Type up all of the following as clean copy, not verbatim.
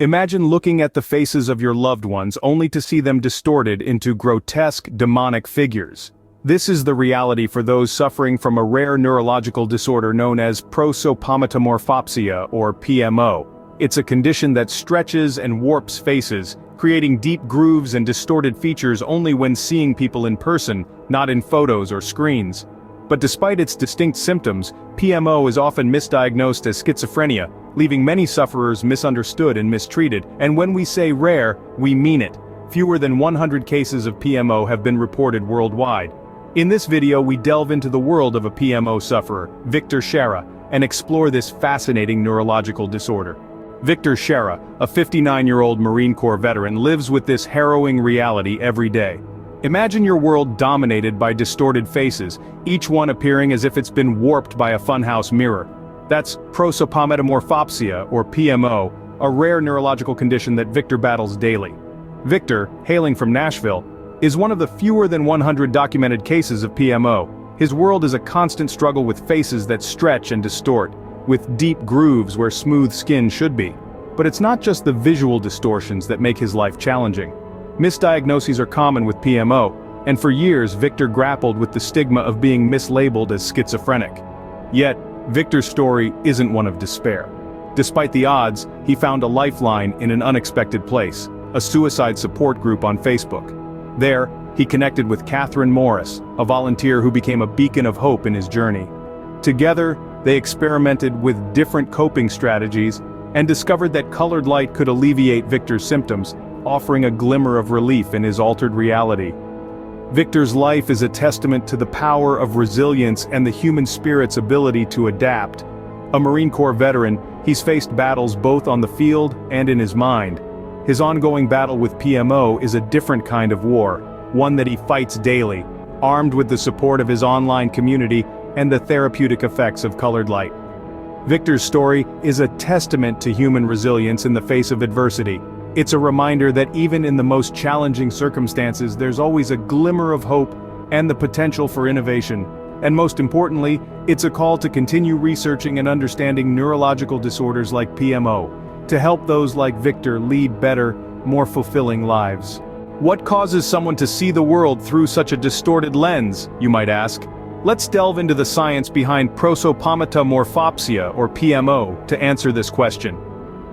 Imagine looking at the faces of your loved ones only to see them distorted into grotesque, demonic figures. This is the reality for those suffering from a rare neurological disorder known as Prosopometamorphopsia or PMO. It's a condition that stretches and warps faces, creating deep grooves and distorted features only when seeing people in person, not in photos or screens. But despite its distinct symptoms, PMO is often misdiagnosed as schizophrenia, leaving many sufferers misunderstood and mistreated, and when we say rare, we mean it. Fewer than 100 cases of PMO have been reported worldwide. In this video we delve into the world of a PMO sufferer, Victor Sharrah, and explore this fascinating neurological disorder. Victor Sharrah, a 59-year-old Marine Corps veteran, lives with this harrowing reality every day. Imagine your world dominated by distorted faces, each one appearing as if it's been warped by a funhouse mirror. That's Prosopometamorphopsia, or PMO, a rare neurological condition that Victor battles daily. Victor, hailing from Nashville, is one of the fewer than 100 documented cases of PMO. His world is a constant struggle with faces that stretch and distort, with deep grooves where smooth skin should be. But it's not just the visual distortions that make his life challenging. Misdiagnoses are common with PMO, and for years Victor grappled with the stigma of being mislabeled as schizophrenic. Yet, Victor's story isn't one of despair. Despite the odds, he found a lifeline in an unexpected place, a suicide support group on Facebook. There, he connected with Catherine Morris, a volunteer who became a beacon of hope in his journey. Together, they experimented with different coping strategies and discovered that colored light could alleviate Victor's symptoms, offering a glimmer of relief in his altered reality. Victor's life is a testament to the power of resilience and the human spirit's ability to adapt. A Marine Corps veteran, he's faced battles both on the field and in his mind. His ongoing battle with PMO is a different kind of war, one that he fights daily, armed with the support of his online community and the therapeutic effects of colored light. Victor's story is a testament to human resilience in the face of adversity. It's a reminder that even in the most challenging circumstances, there's always a glimmer of hope and the potential for innovation. And most importantly, it's a call to continue researching and understanding neurological disorders like PMO, to help those like Victor lead better, more fulfilling lives. What causes someone to see the world through such a distorted lens, you might ask? Let's delve into the science behind Prosopometamorphopsia, or PMO, to answer this question.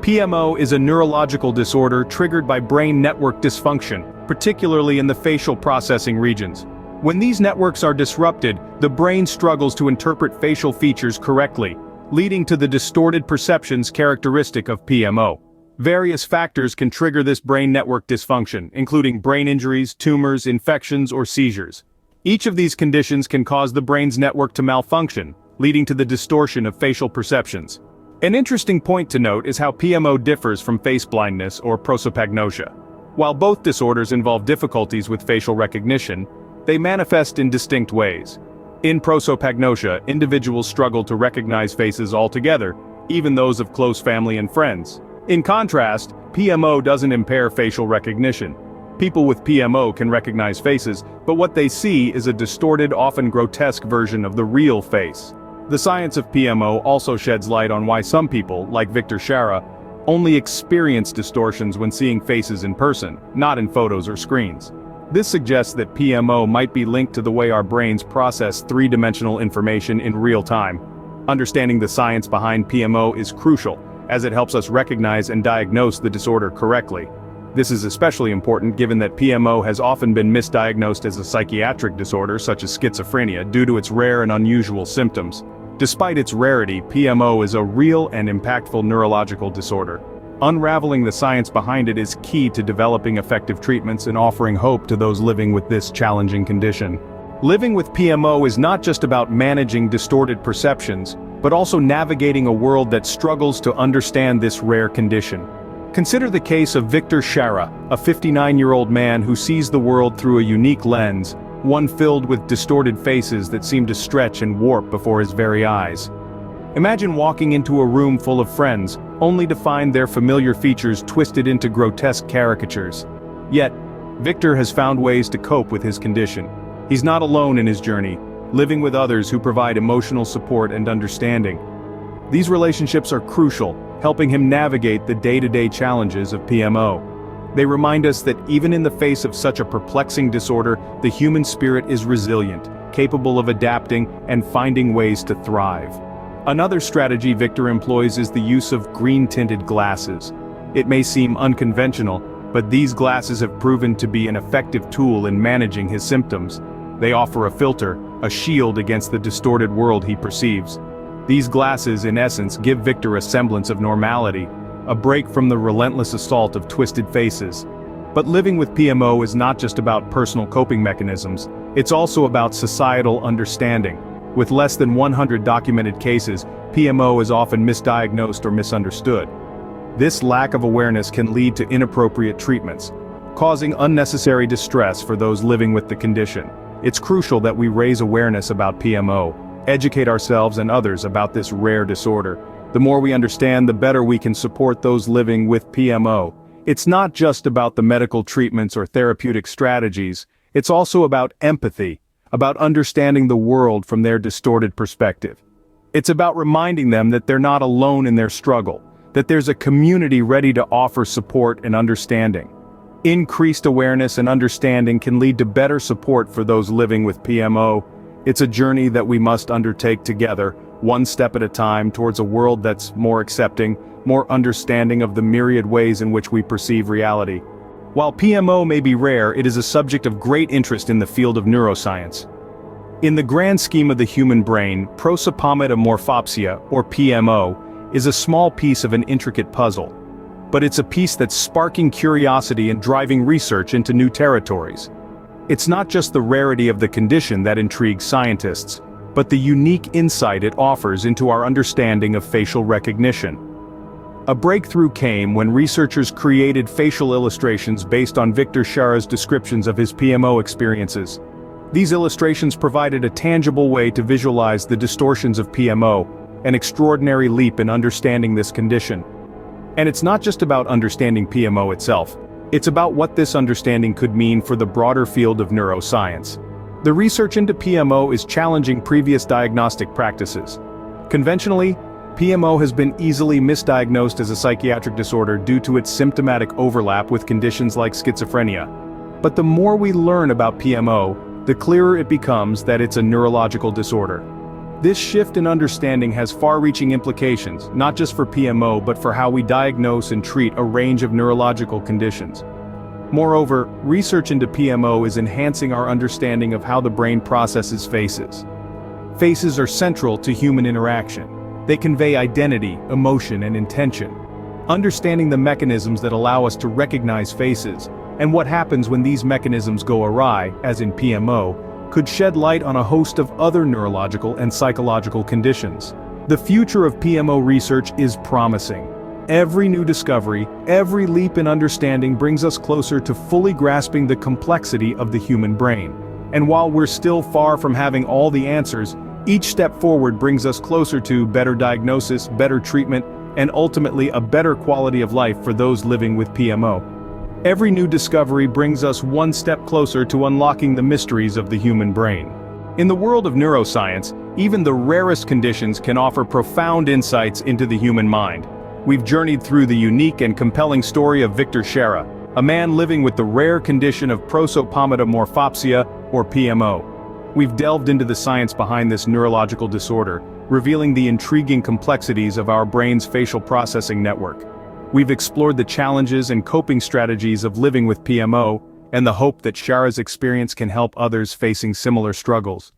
PMO is a neurological disorder triggered by brain network dysfunction, particularly in the facial processing regions. When these networks are disrupted, the brain struggles to interpret facial features correctly, leading to the distorted perceptions characteristic of PMO. Various factors can trigger this brain network dysfunction, including brain injuries, tumors, infections, or seizures. Each of these conditions can cause the brain's network to malfunction, leading to the distortion of facial perceptions. An interesting point to note is how PMO differs from face blindness or prosopagnozja. While both disorders involve difficulties with facial recognition, they manifest in distinct ways. In prosopagnozja, individuals struggle to recognize faces altogether, even those of close family and friends. In contrast, PMO doesn't impair facial recognition. People with PMO can recognize faces, but what they see is a distorted, often grotesque version of the real face. The science of PMO also sheds light on why some people, like Victor Sharrah, only experience distortions when seeing faces in person, not in photos or screens. This suggests that PMO might be linked to the way our brains process three-dimensional information in real time. Understanding the science behind PMO is crucial, as it helps us recognize and diagnose the disorder correctly. This is especially important given that PMO has often been misdiagnosed as a psychiatric disorder such as schizophrenia due to its rare and unusual symptoms. Despite its rarity, PMO is a real and impactful neurological disorder. Unraveling the science behind it is key to developing effective treatments and offering hope to those living with this challenging condition. Living with PMO is not just about managing distorted perceptions, but also navigating a world that struggles to understand this rare condition. Consider the case of Victor Sharrah, a 59-year-old man who sees the world through a unique lens, one filled with distorted faces that seem to stretch and warp before his very eyes. Imagine walking into a room full of friends, only to find their familiar features twisted into grotesque caricatures. Yet, Victor has found ways to cope with his condition. He's not alone in his journey, living with others who provide emotional support and understanding. These relationships are crucial, helping him navigate the day-to-day challenges of PMO. They remind us that even in the face of such a perplexing disorder, the human spirit is resilient, capable of adapting and finding ways to thrive. Another strategy Victor employs is the use of green-tinted glasses. It may seem unconventional, but these glasses have proven to be an effective tool in managing his symptoms. They offer a filter, a shield against the distorted world he perceives. These glasses, in essence, give Victor a semblance of normality, a break from the relentless assault of twisted faces. But living with PMO is not just about personal coping mechanisms, it's also about societal understanding. With less than 100 documented cases, PMO is often misdiagnosed or misunderstood. This lack of awareness can lead to inappropriate treatments, causing unnecessary distress for those living with the condition. It's crucial that we raise awareness about PMO, educate ourselves and others about this rare disorder. The more we understand, the better we can support those living with PMO. It's not just about the medical treatments or therapeutic strategies, it's also about empathy, about understanding the world from their distorted perspective. It's about reminding them that they're not alone in their struggle, that there's a community ready to offer support and understanding. Increased awareness and understanding can lead to better support for those living with PMO. It's a journey that we must undertake together, one step at a time, towards a world that's more accepting, more understanding of the myriad ways in which we perceive reality. While PMO may be rare, it is a subject of great interest in the field of neuroscience. In the grand scheme of the human brain, Prosopometamorphopsia, or PMO, is a small piece of an intricate puzzle. But it's a piece that's sparking curiosity and driving research into new territories. It's not just the rarity of the condition that intrigues scientists, but the unique insight it offers into our understanding of facial recognition. A breakthrough came when researchers created facial illustrations based on Victor Sharrah's descriptions of his PMO experiences. These illustrations provided a tangible way to visualize the distortions of PMO, an extraordinary leap in understanding this condition. And it's not just about understanding PMO itself, it's about what this understanding could mean for the broader field of neuroscience. The research into PMO is challenging previous diagnostic practices. Conventionally, PMO has been easily misdiagnosed as a psychiatric disorder due to its symptomatic overlap with conditions like schizophrenia. But the more we learn about PMO, the clearer it becomes that it's a neurological disorder. This shift in understanding has far-reaching implications, not just for PMO but for how we diagnose and treat a range of neurological conditions. Moreover, research into PMO is enhancing our understanding of how the brain processes faces. Faces are central to human interaction. They convey identity, emotion, and intention. Understanding the mechanisms that allow us to recognize faces, and what happens when these mechanisms go awry, as in PMO, could shed light on a host of other neurological and psychological conditions. The future of PMO research is promising. Every new discovery, every leap in understanding brings us closer to fully grasping the complexity of the human brain. And while we're still far from having all the answers, each step forward brings us closer to better diagnosis, better treatment, and ultimately a better quality of life for those living with PMO. Every new discovery brings us one step closer to unlocking the mysteries of the human brain. In the world of neuroscience, even the rarest conditions can offer profound insights into the human mind. We've journeyed through the unique and compelling story of Victor Sharrah, a man living with the rare condition of Prosopometamorphopsia, or PMO. We've delved into the science behind this neurological disorder, revealing the intriguing complexities of our brain's facial processing network. We've explored the challenges and coping strategies of living with PMO, and the hope that Sharrah's experience can help others facing similar struggles.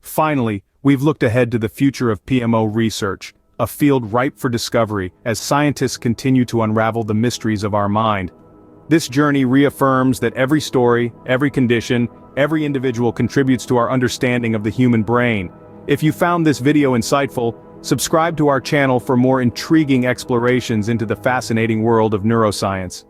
Finally, we've looked ahead to the future of PMO research, a field ripe for discovery as scientists continue to unravel the mysteries of our mind. This journey reaffirms that every story, every condition, every individual contributes to our understanding of the human brain. If you found this video insightful, subscribe to our channel for more intriguing explorations into the fascinating world of neuroscience.